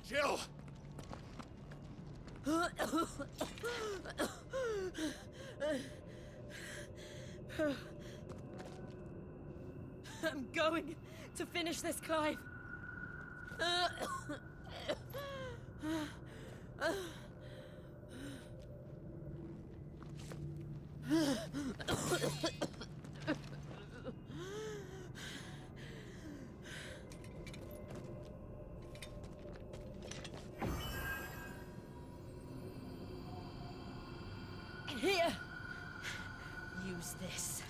Jill! I'm going to finish this, Clive. Here! Use this.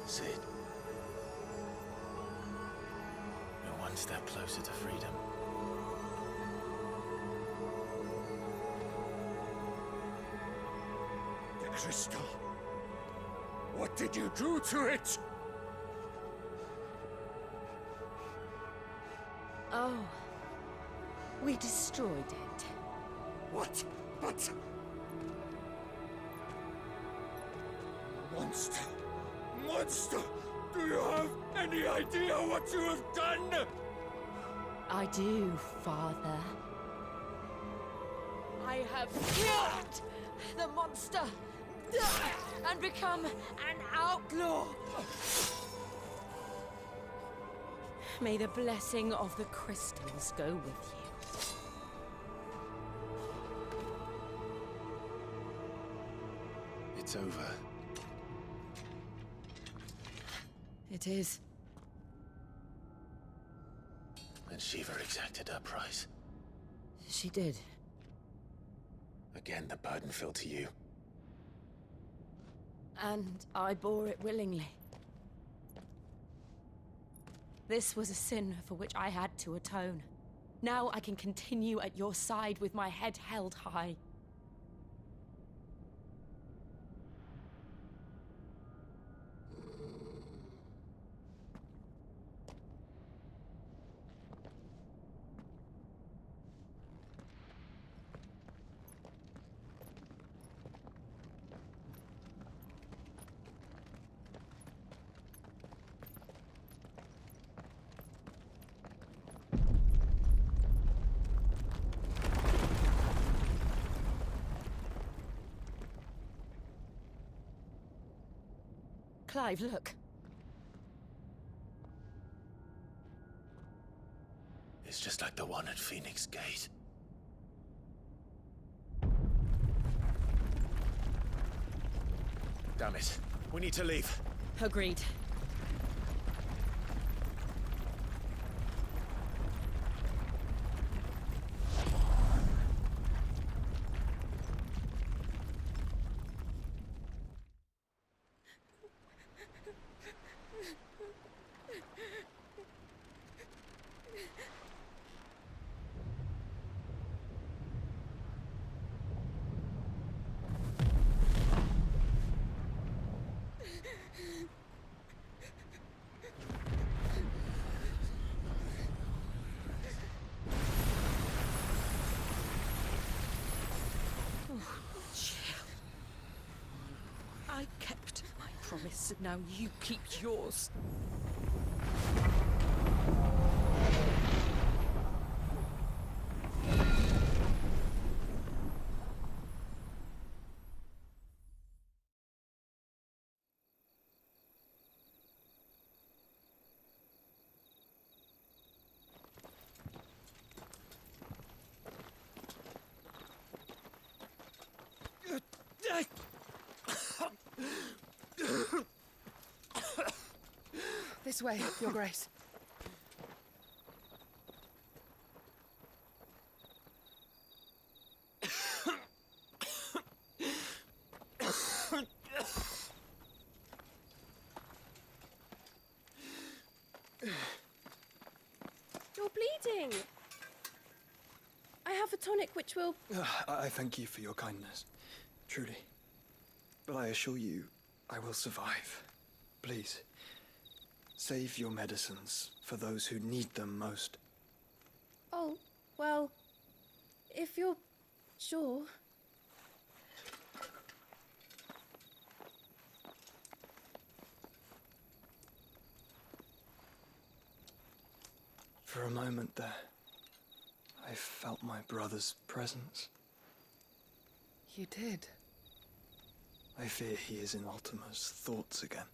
Sid. We're one step closer to freedom. The crystal. What did you do to it? Oh. We destroyed it. What? But... Monster! Monster! Do you have any idea what you have done? I do, Father. I have killed the monster and become an outlaw. May the blessing of the crystals go with you. It's over. It is. And Shiva exacted her price. She did. Again, the burden fell to you. And I bore it willingly. This was a sin for which I had to atone. Now I can continue at your side with my head held high. Clive, look. It's just like the one at Phoenix Gate. Damn it. We need to leave. Agreed. I kept my promise, and now you keep yours. This way, Your Grace. You're bleeding. I have a tonic which will... I thank you for your kindness, truly. But I assure you, I will survive. Please, save your medicines for those who need them most. Oh, well, if you're sure. For a moment there, I felt my brother's presence. You did. I fear he is in Ultima's thoughts again.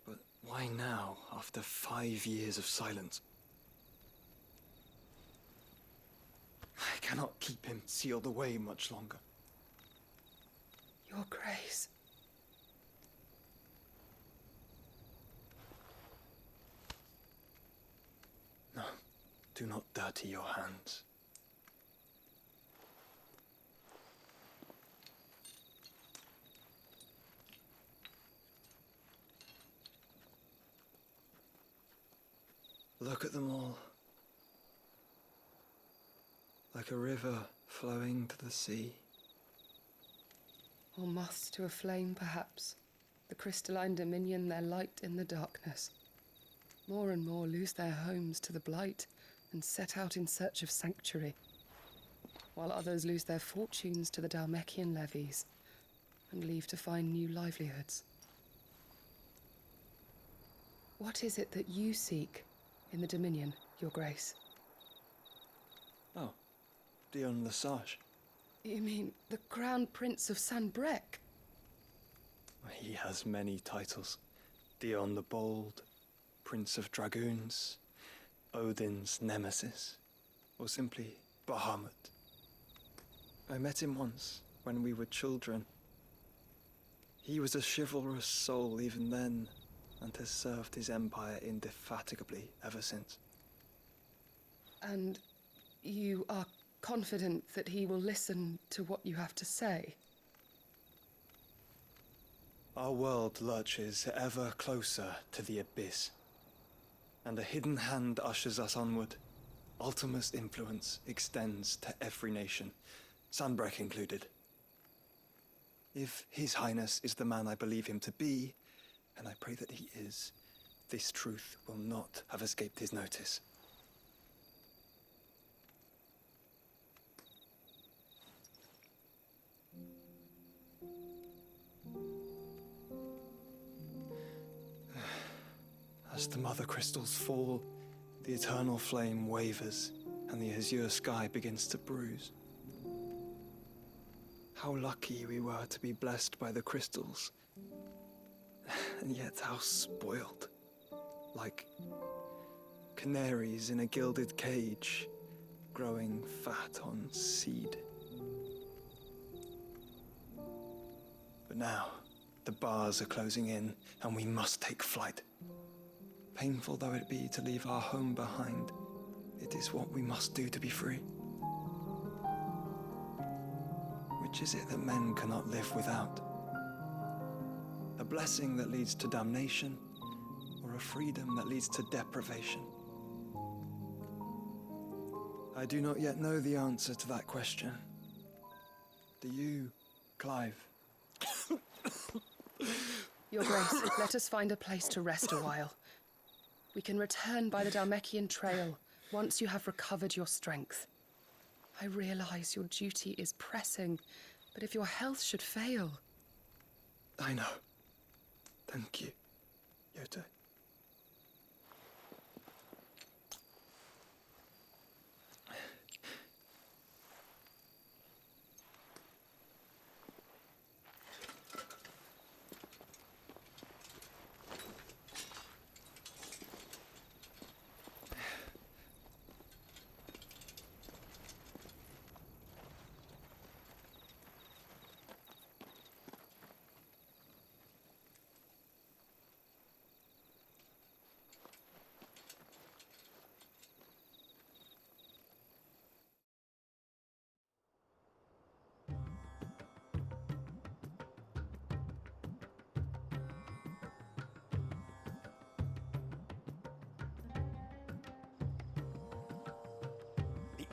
But why now, after 5 years of silence? I cannot keep him sealed away much longer. Your Grace. No, do not dirty your hands. Look at them all. Like a river flowing to the sea. Or moths to a flame, perhaps. The crystalline dominion, their light in the darkness. More and more lose their homes to the blight and set out in search of sanctuary, while others lose their fortunes to the Dhalmekian levies and leave to find new livelihoods. What is it that you seek in the Dominion, Your Grace? Oh, Dion Lesage. You mean the Crown Prince of Sanbreque? He has many titles. Dion the Bold, Prince of Dragoons, Odin's Nemesis, or simply Bahamut. I met him once, when we were children. He was a chivalrous soul even then, and has served his empire indefatigably ever since. And you are confident that he will listen to what you have to say? Our world lurches ever closer to the abyss, and a hidden hand ushers us onward. Ultima's influence extends to every nation, Sanbreque included. If His Highness is the man I believe him to be, and I pray that he is, this truth will not have escaped his notice. As the mother crystals fall, the eternal flame wavers, and the azure sky begins to bruise. How lucky we were to be blessed by the crystals, and yet how spoiled. Like canaries in a gilded cage, growing fat on seed. But now, the bars are closing in, and we must take flight. Painful though it be to leave our home behind, it is what we must do to be free. Which is it that men cannot live without? A blessing that leads to damnation, or a freedom that leads to deprivation? I do not yet know the answer to that question. Do you, Clive? Your Grace, let us find a place to rest a while. We can return by the Dhalmekian trail once you have recovered your strength. I realize your duty is pressing, but if your health should fail... I know. Thank you, Yote.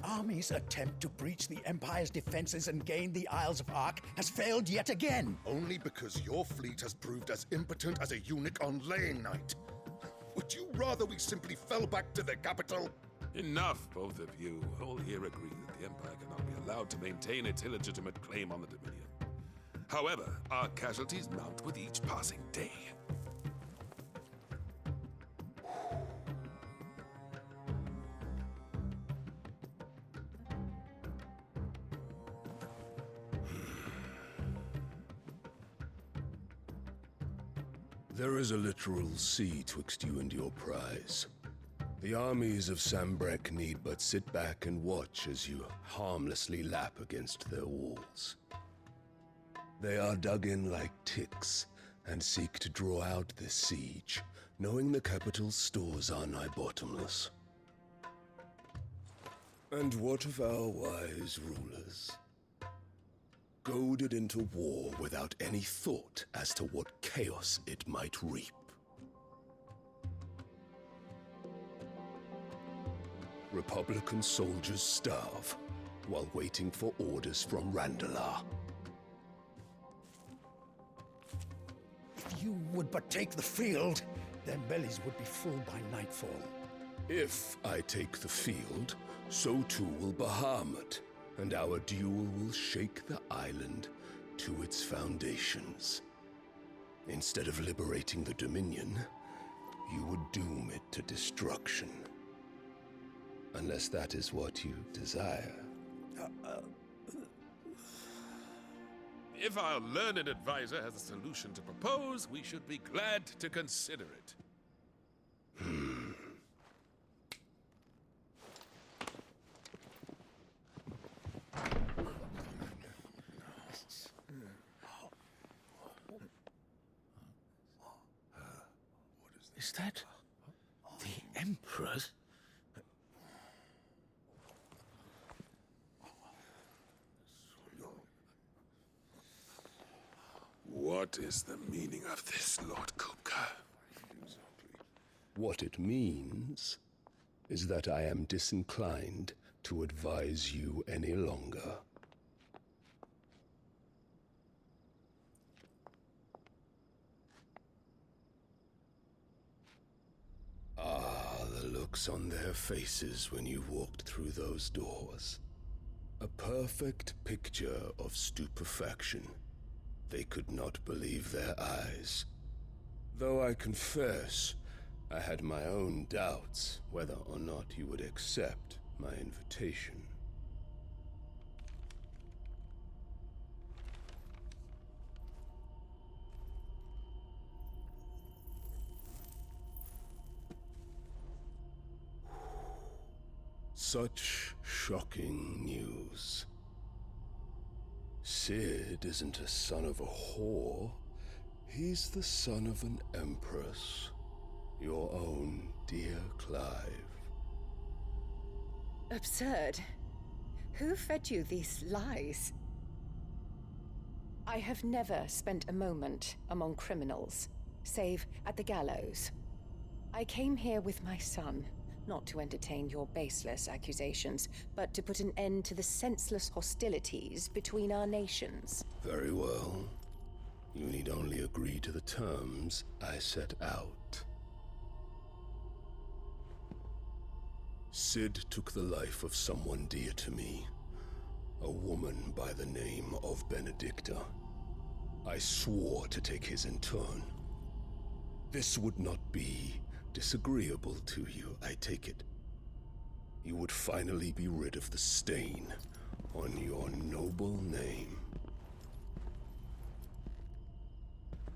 army's attempt to breach the Empire's defenses and gain the Isles of Ark has failed yet again. Only because your fleet has proved as impotent as a eunuch on laying night. Would you rather we simply fell back to the capital? Enough, both of you. All here agree that the Empire cannot be allowed to maintain its illegitimate claim on the Dominion. However, our casualties mount with each passing day. There is a literal sea twixt you and your prize. The armies of Sanbreque need but sit back and watch as you harmlessly lap against their walls. They are dug in like ticks and seek to draw out this siege, knowing the capital's stores are nigh bottomless. And what of our wise rulers? Goaded into war without any thought as to what chaos it might reap. Republican soldiers starve while waiting for orders from Randalar. If you would but take the field, their bellies would be full by nightfall. If I take the field, so too will Bahamut, and our duel will shake the island to its foundations. Instead of liberating the Dominion, you would doom it to destruction. Unless that is what you desire. If our learned advisor has a solution to propose, we should be glad to consider it. Is that the Emperor's? What is the meaning of this, Lord Kupka? What it means is that I am disinclined to advise you any longer. Ah, the looks on their faces when you walked through those doors. A perfect picture of stupefaction. They could not believe their eyes. Though I confess, I had my own doubts whether or not you would accept my invitation. Such shocking news. Sid isn't a son of a whore. He's the son of an empress. Your own dear Clive. Absurd. Who fed you these lies? I have never spent a moment among criminals, save at the gallows. I came here with my son, not to entertain your baseless accusations, but to put an end to the senseless hostilities between our nations. Very well. You need only agree to the terms I set out. Sid took the life of someone dear to me, a woman by the name of Benedicta. I swore to take his in turn. This would not be disagreeable to you, I take it. You would finally be rid of the stain on your noble name.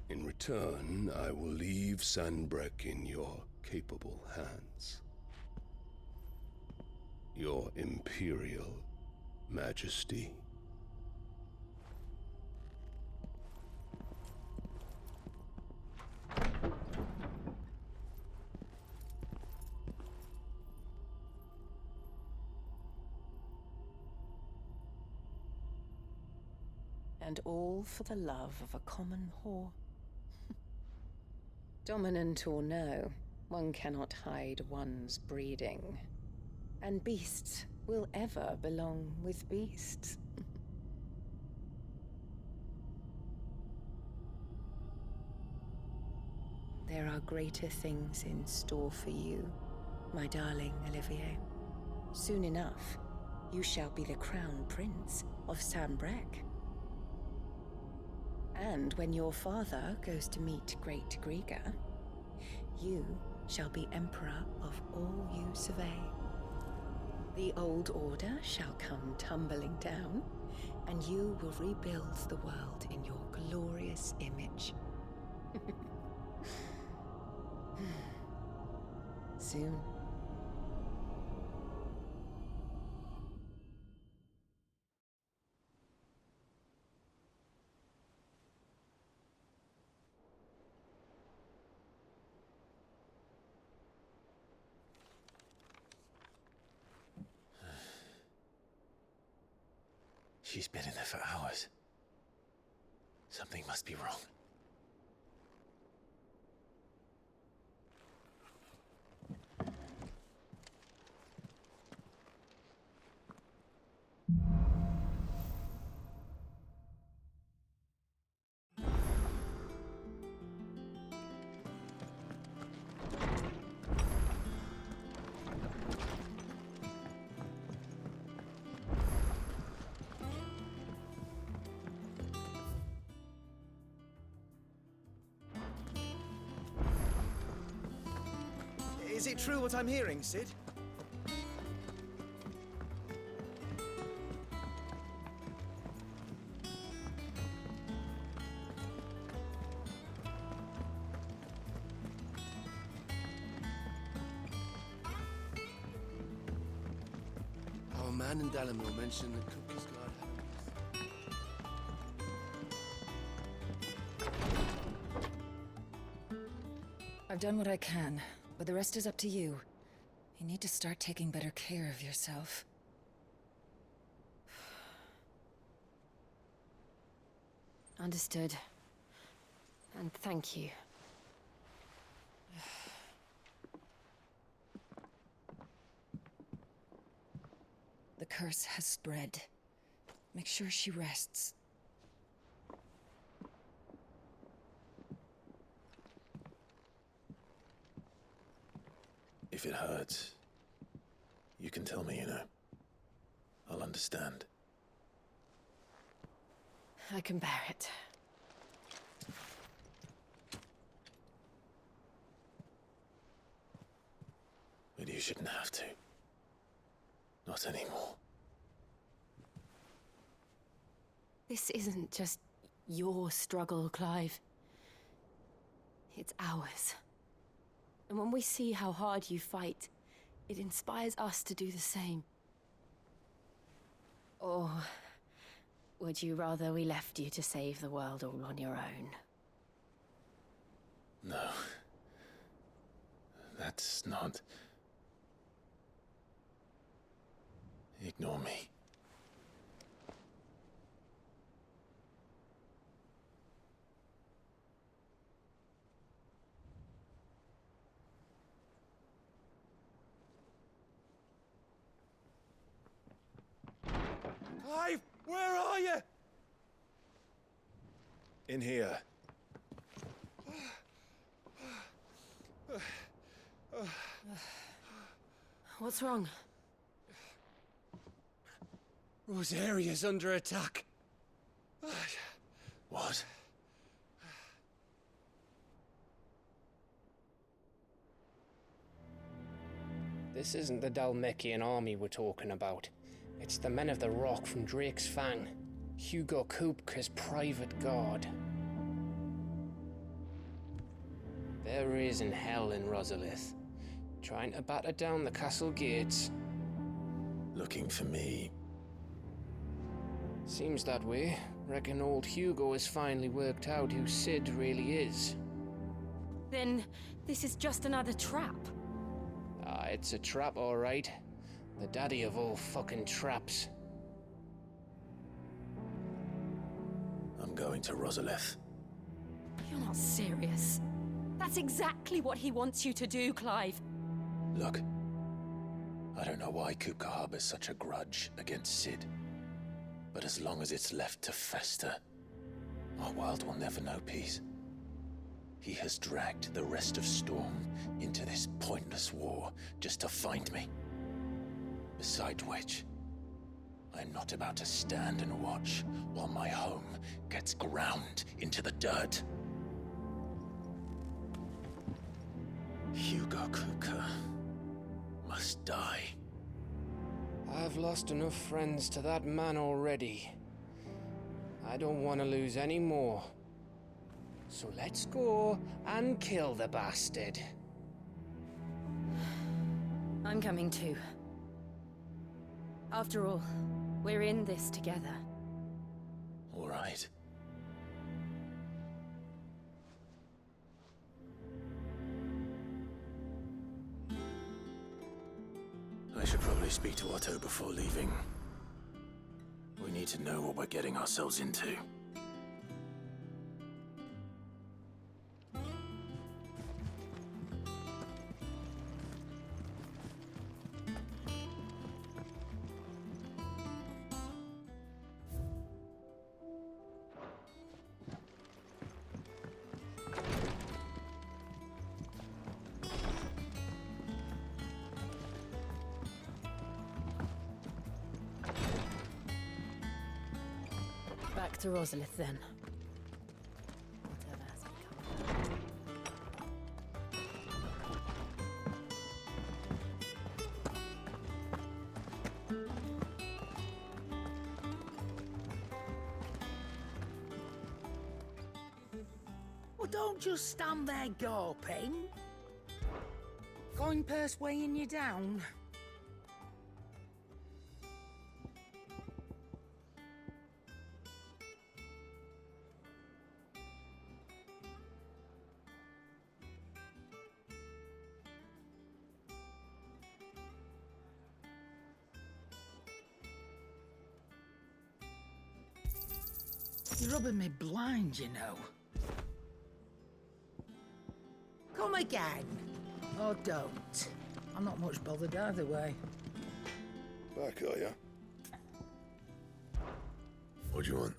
In return, I will leave Sanbreque in your capable hands. Your Imperial Majesty. And all for the love of a common whore. Dominant or no, one cannot hide one's breeding. And beasts will ever belong with beasts. There are greater things in store for you, my darling Olivier. Soon enough, you shall be the crown prince of Sambrec. And when your father goes to meet Great Griga, you shall be emperor of all you survey. The old order shall come tumbling down, and you will rebuild the world in your glorious image. Soon. She's been in there for hours. Something must be wrong. Is it true what I'm hearing, Cid? Our man in Dalamil mentioned that Cookies God had... I've done what I can, but the rest is up to you. You need to start taking better care of yourself. Understood. And thank you. The curse has spread. Make sure she rests. If it hurts, you can tell me, you know. I'll understand. I can bear it. But you shouldn't have to. Not anymore. This isn't just your struggle, Clive. It's ours. And when we see how hard you fight, it inspires us to do the same. Or would you rather we left you to save the world all on your own? No. That's not... Ignore me. Clive, where are you? In here. What's wrong? Rosaria's under attack. What? This isn't the Dhalmekian army we're talking about. It's the men of the Rock from Drake's Fang. Hugo Kupka's private guard. They're raising hell in Rosalith, trying to batter down the castle gates. Looking for me. Seems that way. Reckon old Hugo has finally worked out who Cid really is. Then this is just another trap. Ah, it's a trap, all right. The daddy of all fucking traps. I'm going to Rosalith. You're not serious. That's exactly what he wants you to do, Clive. Look, I don't know why Kupka harbors such a grudge against Cid, but as long as it's left to fester, our world will never know peace. He has dragged the rest of Storm into this pointless war just to find me. Besides which, I'm not about to stand and watch while my home gets ground into the dirt. Hugo Kupka must die. I've lost enough friends to that man already. I don't want to lose any more. So let's go and kill the bastard. I'm coming too. After all, we're in this together. All right. I should probably speak to Otto before leaving. We need to know what we're getting ourselves into. Back to Rosalith, then. Whatever has become. Well, don't just stand there gawping. Coin purse weighing you down. You're rubbing me blind, you know. Come again. Or don't. I'm not much bothered either way. Back, are ya? What do you want?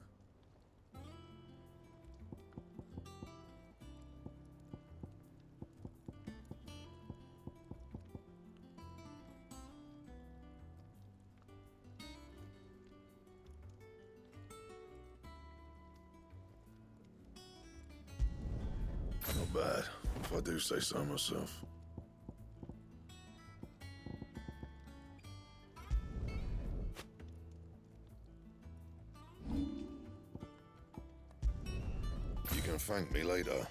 Not bad, if I do say so myself. You can thank me later.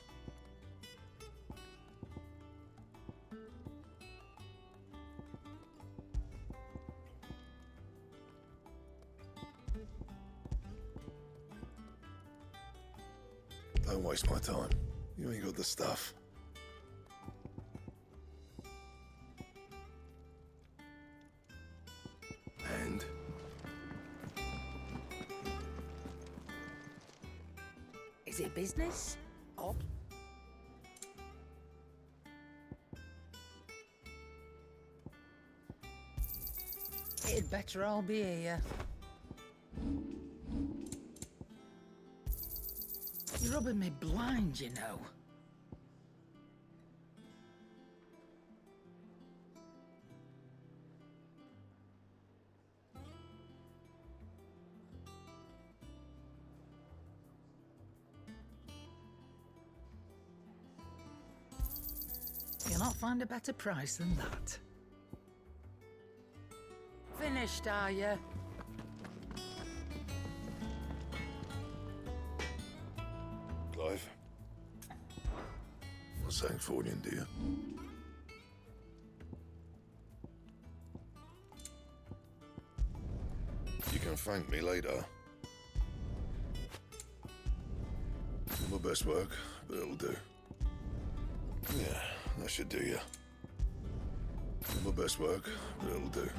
Don't waste my time. You ain't got the stuff. And? Is it business? Or... It'd better all be here. You're rubbing me blind, you know. You'll not find a better price than that. Finished, are you? Clive? What's that for you, dear? You can thank me later. Not my best work, but it'll do. Yeah, that should do ya. Not my best work, but it'll do.